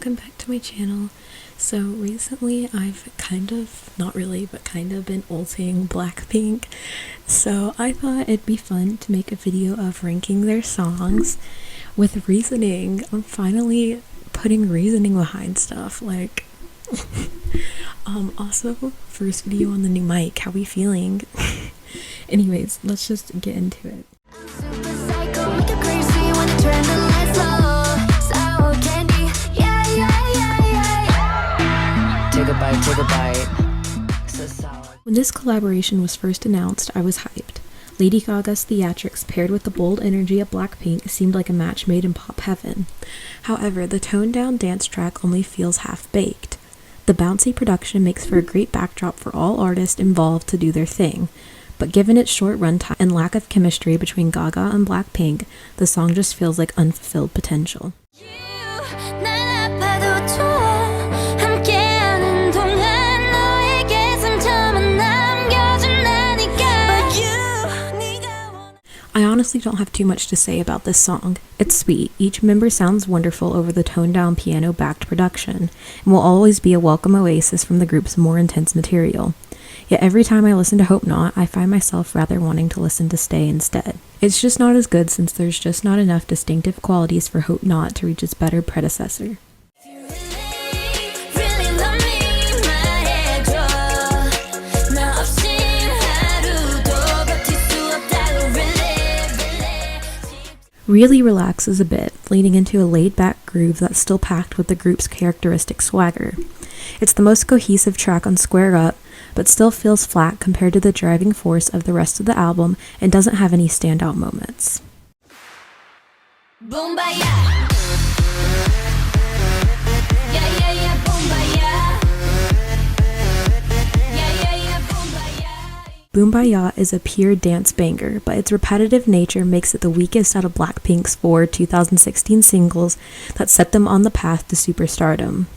welcome back to my channel. So recently I've not really, but kind of been ulting Blackpink. So I thought it'd be fun to make a video of ranking their songs with reasoning. I'm finally putting reasoning behind stuff, like also first video on the new mic. How we feeling? Anyways, let's just get into it. Take a bite. When this collaboration was first announced, I was hyped. Lady Gaga's theatrics paired with the bold energy of Blackpink seemed like a match made in pop heaven. However, the toned-down dance track only feels half-baked. The bouncy production makes for a great backdrop for all artists involved to do their thing, but given its short runtime and lack of chemistry between Gaga and Blackpink, the song just feels like unfulfilled potential. I honestly don't have too much to say about this song. It's sweet, each member sounds wonderful over the toned-down piano-backed production, and will always be a welcome oasis from the group's more intense material. Yet every time I listen to Hope Not, I find myself rather wanting to listen to Stay instead. It's just not as good since there's just not enough distinctive qualities for Hope Not to reach its better predecessor. Really relaxes a bit, leading into a laid-back groove that's still packed with the group's characteristic swagger. It's the most cohesive track on Square Up, but still feels flat compared to the driving force of the rest of the album and doesn't have any standout moments. Boombayah is a pure dance banger, but its repetitive nature makes it the weakest out of Blackpink's 4 2016 singles that set them on the path to superstardom.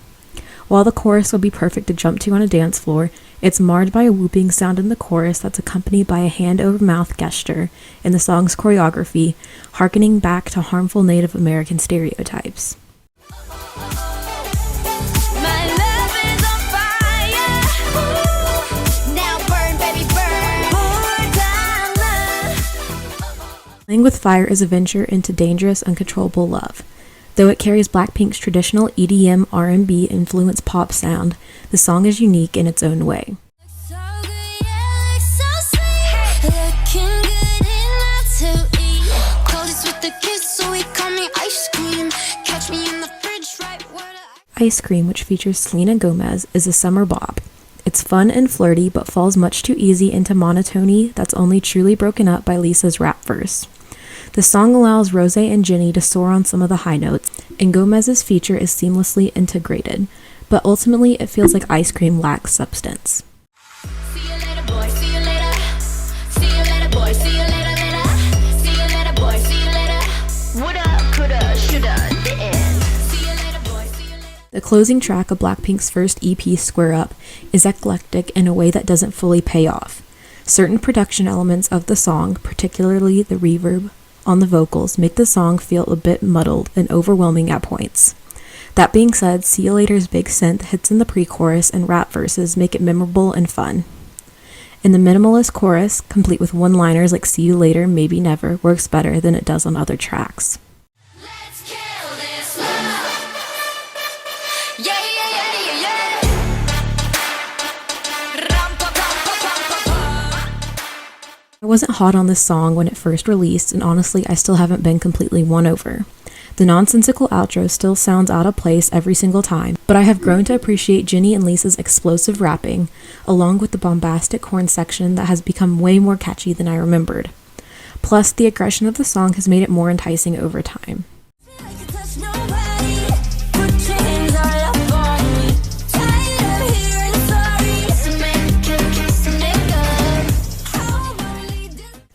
While the chorus will be perfect to jump to on a dance floor, it's marred by a whooping sound in the chorus that's accompanied by a hand-over-mouth gesture in the song's choreography, harkening back to harmful Native American stereotypes. Playing with Fire is a venture into dangerous, uncontrollable love. Though it carries Blackpink's traditional EDM R&B influenced pop sound, the song is unique in its own way. Ice Cream, which features Selena Gomez, is a summer bop. It's fun and flirty, but falls much too easy into monotony that's only truly broken up by Lisa's rap verse. The song allows Rose and Jennie to soar on some of the high notes, and Gomez's feature is seamlessly integrated, but ultimately it feels like Ice Cream lacks substance. The closing track of Blackpink's first EP, Square Up, is eclectic in a way that doesn't fully pay off. Certain production elements of the song, particularly the reverb on the vocals, make the song feel a bit muddled and overwhelming at points. That being said, See You Later's big synth hits in the pre-chorus and rap verses make it memorable and fun. And the minimalist chorus, complete with one-liners like "See you later, maybe never," works better than it does on other tracks. I wasn't hot on this song when it first released, and honestly I still haven't been completely won over. The nonsensical outro still sounds out of place every single time, but I have grown to appreciate Jennie and Lisa's explosive rapping, along with the bombastic horn section that has become way more catchy than I remembered. Plus, the aggression of the song has made it more enticing over time.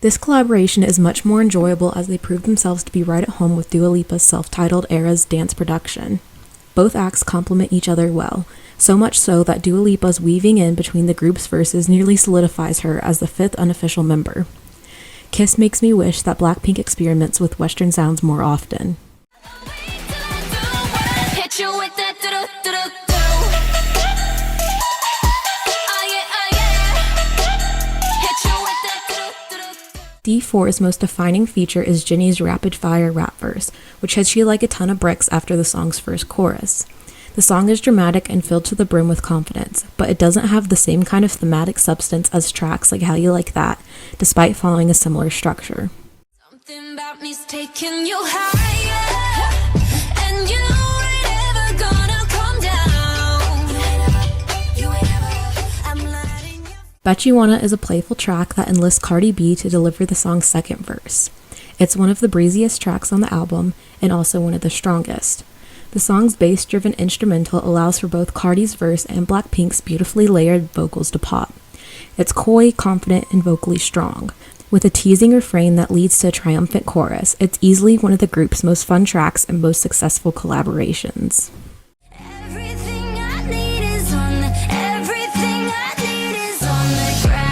This collaboration is much more enjoyable as they prove themselves to be right at home with Dua Lipa's self-titled era's dance production. Both acts complement each other well, so much so that Dua Lipa's weaving in between the group's verses nearly solidifies her as the 5th unofficial member. Kiss makes me wish that Blackpink experiments with Western sounds more often. Hit you with that D4's most defining feature is Jinny's rapid-fire rap verse, which hits you like a ton of bricks after the song's first chorus. The song is dramatic and filled to the brim with confidence, but it doesn't have the same kind of thematic substance as tracks like How You Like That, despite following a similar structure. Something about me's taking you higher, and you ain't ever gonna come down. I'm letting you. Bet You Wanna is a playful track that enlists Cardi B to deliver the song's second verse. It's one of the breeziest tracks on the album, and also one of the strongest. The song's bass-driven instrumental allows for both Cardi's verse and Blackpink's beautifully layered vocals to pop. It's coy, confident, and vocally strong. With a teasing refrain that leads to a triumphant chorus, it's easily one of the group's most fun tracks and most successful collaborations. Everything I need is on the. Everything I need is on the ground.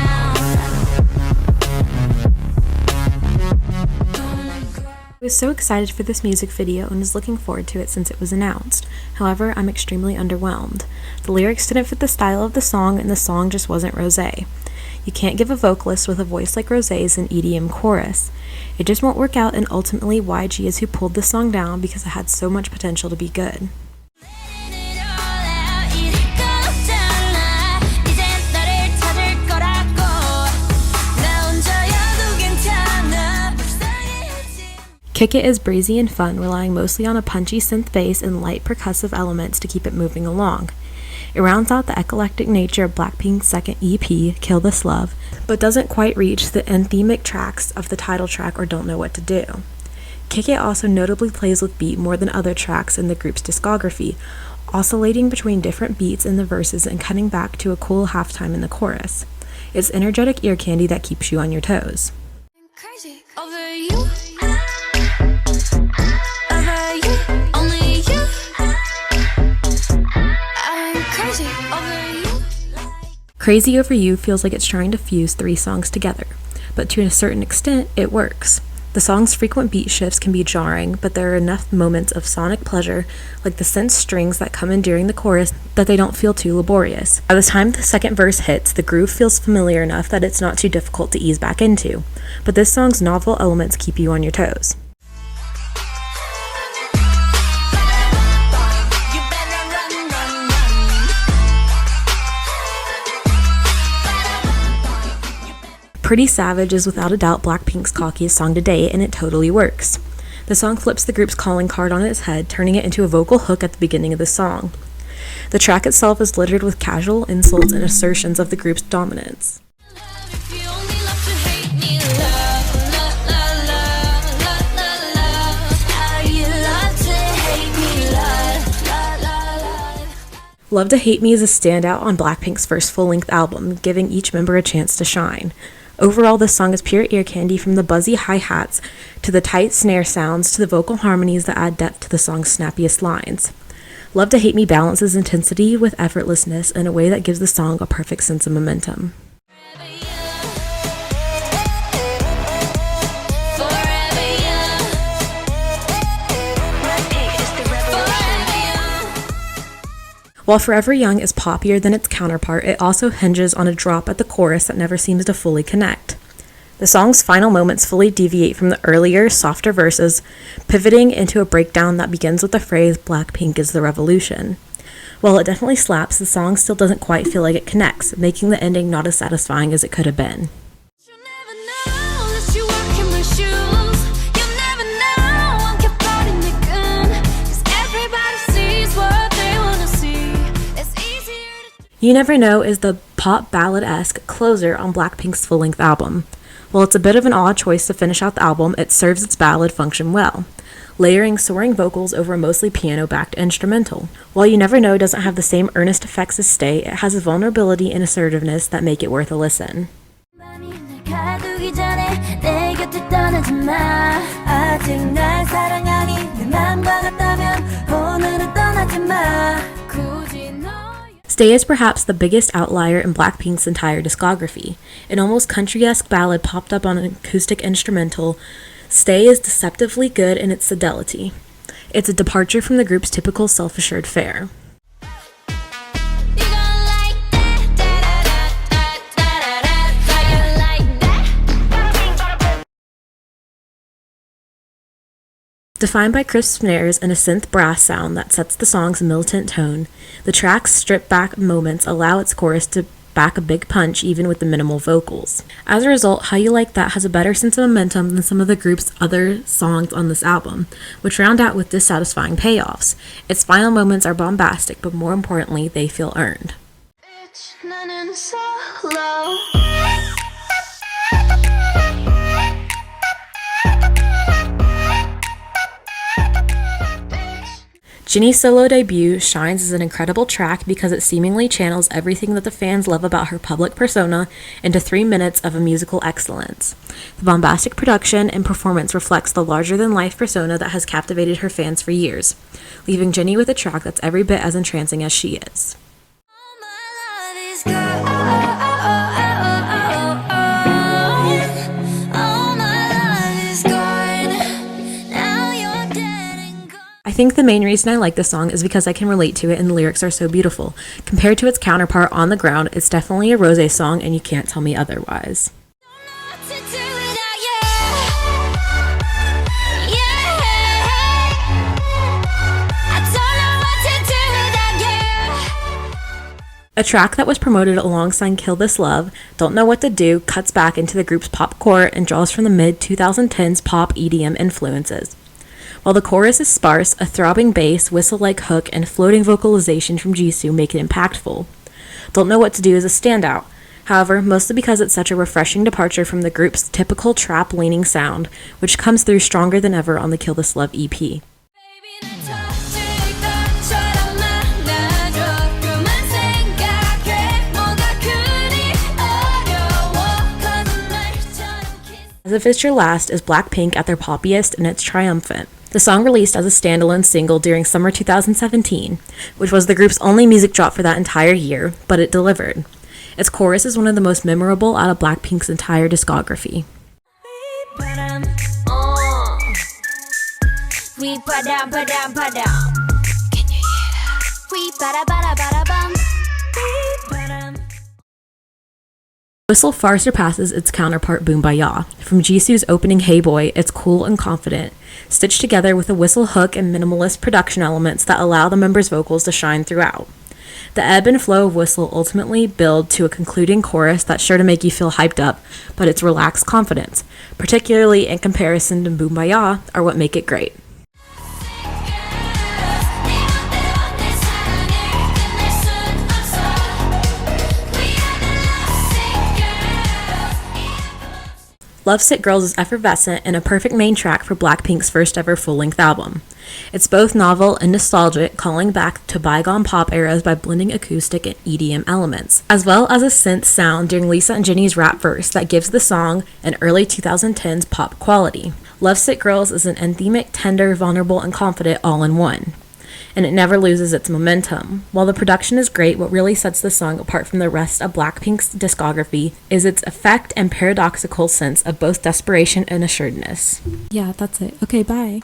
I was so excited for this music video and was looking forward to it since it was announced. However, I'm extremely underwhelmed. The lyrics didn't fit the style of the song, and the song just wasn't Rosé. You can't give a vocalist with a voice like Rosé's an EDM chorus. It just won't work out, and ultimately YG is who pulled this song down because it had so much potential to be good. Kick It is breezy and fun, relying mostly on a punchy synth bass and light percussive elements to keep it moving along. It rounds out the eclectic nature of Blackpink's second EP, Kill This Love, but doesn't quite reach the anthemic tracks of the title track or Don't Know What to Do. Kick It also notably plays with beat more than other tracks in the group's discography, oscillating between different beats in the verses and cutting back to a cool halftime in the chorus. It's energetic ear candy that keeps you on your toes. I'm crazy over you. Over you, only you. I'm crazy over you. Crazy Over You feels like it's trying to fuse three songs together, but to a certain extent, it works. The song's frequent beat shifts can be jarring, but there are enough moments of sonic pleasure, like the synth strings that come in during the chorus, that they don't feel too laborious. By the time the second verse hits, the groove feels familiar enough that it's not too difficult to ease back into, but this song's novel elements keep you on your toes. Pretty Savage is without a doubt Blackpink's cockiest song to date, and it totally works. The song flips the group's calling card on its head, turning it into a vocal hook at the beginning of the song. The track itself is littered with casual insults and assertions of the group's dominance. If you only love to hate me, love, love, love, love, love, love, love. How you love to hate me, love, love, love, love. Love to Hate Me is a standout on Blackpink's first full-length album, giving each member a chance to shine. Overall, this song is pure ear candy, from the buzzy hi-hats to the tight snare sounds to the vocal harmonies that add depth to the song's snappiest lines. Love to Hate Me balances intensity with effortlessness in a way that gives the song a perfect sense of momentum. While Forever Young is poppier than its counterpart, it also hinges on a drop at the chorus that never seems to fully connect. The song's final moments fully deviate from the earlier, softer verses, pivoting into a breakdown that begins with the phrase, "Blackpink is the revolution." While it definitely slaps, the song still doesn't quite feel like it connects, making the ending not as satisfying as it could have been. You never know unless you walk in my shoes. You never know I'm kept out in the gun. 'Cause everybody sees what they wanna see. It's easier to. You Never Know is the pop ballad-esque closer on Blackpink's full-length album. While it's a bit of an odd choice to finish out the album, it serves its ballad function well, layering soaring vocals over a mostly piano-backed instrumental. While You Never Know doesn't have the same earnest effects as Stay, it has a vulnerability and assertiveness that make it worth a listen. 많이 날 가두기 전에 내 곁을 떠나지 마. 아직 날 사랑하니 내 맘과 같다면 오늘은 떠나지 마. 굳이 너. Stay is perhaps the biggest outlier in Blackpink's entire discography. An almost country-esque ballad popped up on an acoustic instrumental. Stay is deceptively good in its fidelity. It's a departure from the group's typical self-assured fare. Defined by crisp snares and a synth brass sound that sets the song's militant tone, the track's stripped-back moments allow its chorus to back a big punch even with the minimal vocals. As a result, How You Like That has a better sense of momentum than some of the group's other songs on this album, which round out with dissatisfying payoffs. Its final moments are bombastic, but more importantly, they feel earned. Jennie's solo debut shines as an incredible track because it seemingly channels everything that the fans love about her public persona into 3 minutes of a musical excellence. The bombastic production and performance reflects the larger-than-life persona that has captivated her fans for years, leaving Jennie with a track that's every bit as entrancing as she is. I think the main reason I like this song is because I can relate to it and the lyrics are so beautiful. Compared to its counterpart, On the Ground, it's definitely a rosé song and you can't tell me otherwise. A track that was promoted alongside Kill This Love, Don't Know What to Do, cuts back into the group's pop core and draws from the mid-2010s pop EDM influences. While the chorus is sparse, a throbbing bass, whistle-like hook, and floating vocalization from Jisoo make it impactful. Don't Know What to Do is a standout, however, mostly because it's such a refreshing departure from the group's typical trap-leaning sound, which comes through stronger than ever on the Kill This Love EP. As If It's Your Last is Blackpink at their poppiest and it's triumphant. The song released as a standalone single during summer 2017, which was the group's only music drop for that entire year, but it delivered. Its chorus is one of the most memorable out of Blackpink's entire discography. Whistle far surpasses its counterpart Boom Ba-Ya. From Jisoo's opening Hey Boy, it's cool and confident, stitched together with a whistle hook and minimalist production elements that allow the members' vocals to shine throughout. The ebb and flow of Whistle ultimately build to a concluding chorus that's sure to make you feel hyped up, but its relaxed confidence, particularly in comparison to Boom Ba-Ya, are what make it great. Lovesick Girls is effervescent and a perfect main track for Blackpink's first ever full-length album. It's both novel and nostalgic, calling back to bygone pop eras by blending acoustic and EDM elements, as well as a synth sound during Lisa and Jennie's rap verse that gives the song an early 2010s pop quality. Lovesick Girls is an anthemic, tender, vulnerable, and confident all in one. And it never loses its momentum. While the production is great, what really sets the song apart from the rest of Blackpink's discography is its effect and paradoxical sense of both desperation and assuredness. Yeah, that's it. Okay, bye.